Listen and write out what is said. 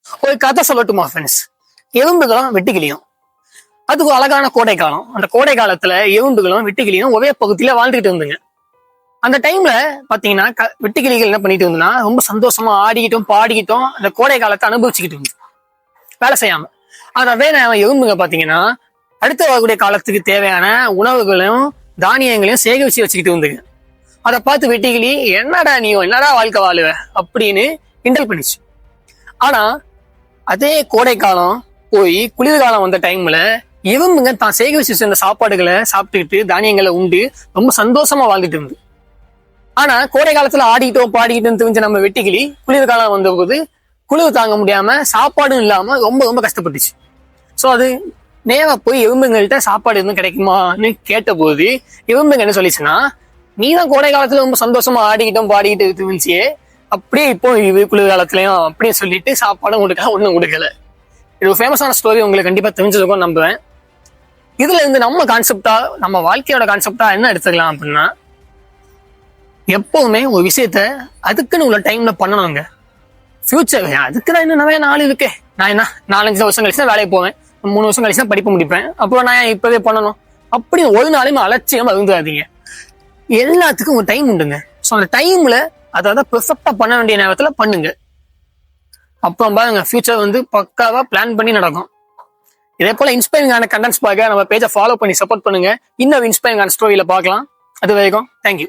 ஒரு கதை சொல்லட்டுமா ஃப்ரெண்ட்ஸ்? எறும்புகளும் வெட்டுக்கிளியும். அது ஒரு அழகான கோடை காலம். அந்த கோடை காலத்துல எறும்புகளும் வெட்டுக்கிளியும் ஒரே பகுதியில வாழ்ந்துகிட்டு இருந்துங்க. அந்த டைம்ல பாத்தீங்கன்னா வெட்டுக்கிளிகள் என்ன பண்ணிட்டு இருந்ததுன்னா ரொம்ப சந்தோஷமா ஆடிக்கிட்டும் பாடிக்கிட்டும் அந்த கோடை காலத்தை அனுபவிச்சுக்கிட்டு இருந்து வேலை செய்யாம. அதே நேரம் எறும்புங்க பாத்தீங்கன்னா அடுத்த வரக்கூடிய காலத்துக்கு தேவையான உணவுகளையும் தானியங்களையும் சேகரிச்சு வச்சுக்கிட்டு இருந்துங்க. அதை பார்த்து வெட்டுக்கிளி என்னடா நீயும் என்னடா வாழ்க்கை வாழுவ அப்படின்னு கிண்டல் பண்ணிச்சு. ஆனா அதே கோடை காலம் போய் குளிர்காலம் வந்த டைம்ல எறும்புங்க தான் சேகரிச்சு வச்சிருந்த சாப்பாடுகளை சாப்பிட்டுக்கிட்டு தானியங்களை உண்டு ரொம்ப சந்தோஷமா வாழ்ந்துட்டு இருந்து. ஆனா கோடை காலத்துல ஆடிக்கிட்டோம் பாடிக்கிட்டோம் தெரிஞ்ச நம்ம வெட்டுக்கிளி குளிர்காலம் வந்த போது குளிர் தாங்க முடியாம சாப்பாடும் இல்லாம ரொம்ப ரொம்ப கஷ்டப்பட்டுச்சு. ஸோ அது நேரா போய் எறும்புங்கள்ட்ட சாப்பாடு எதுவும் கிடைக்குமான்னு கேட்ட போது எறும்புங்க என்ன சொல்லிச்சுன்னா, நீ தான் கோடை காலத்துல ரொம்ப சந்தோஷமா ஆடிக்கிட்டோம் பாடிக்கிட்டு இருந்துச்சியே, அப்படியே இப்போ இது குளிர்காலத்துலயும் அப்படியே சொல்லிட்டு சாப்பாடும் கொடுக்கல ஒன்றும் கொடுக்கல. இது ஒரு ஃபேமஸான ஸ்டோரி, உங்களுக்கு கண்டிப்பா தெரிஞ்சிருக்கும் நம்புவேன். இதுல இருந்து நம்ம கான்செப்டா நம்ம வாழ்க்கையோட கான்செப்டா என்ன எடுத்துக்கலாம் அப்படின்னா, எப்பவுமே ஒரு விஷயத்த அதுக்குன்னு உள்ள டைம்ல பண்ணணுங்க. ஃபியூச்சர் அதுக்குதான் இன்னும் நிறைய நாள் இருக்கே. நான் என்ன 4-5 வருஷம் கழிச்சு தான் வேலைக்கு போவேன், 3 வருஷம் கழிச்சு தான் படிப்பு முடிப்பேன், அப்புறம் நான் இப்பவே பண்ணணும் அப்படின்னு ஒரு நாளையும் அலட்சியமா இருந்துடாதீங்க. எல்லாத்துக்கும் ஒரு டைம் உண்டுங்க. ஸோ அந்த டைம்ல அதாவது பெர்ஃபெக்டா பண்ண வேண்டிய நேரத்துல பண்ணுங்க. அப்புறம் பாருங்க ஃபியூச்சர் வந்து பக்காவா பிளான் பண்ணி நடக்கும். இதே போல இன்ஸ்பைரிங்கான கண்டென்ட்ஸ் பார்க்க நம்ம பேஜை ஃபாலோ பண்ணி சப்போர்ட் பண்ணுங்க. இன்னும் இன்ஸ்பைரிங்கான ஸ்டோரியில பார்க்கலாம். அது வரைக்கும் தேங்க்யூ.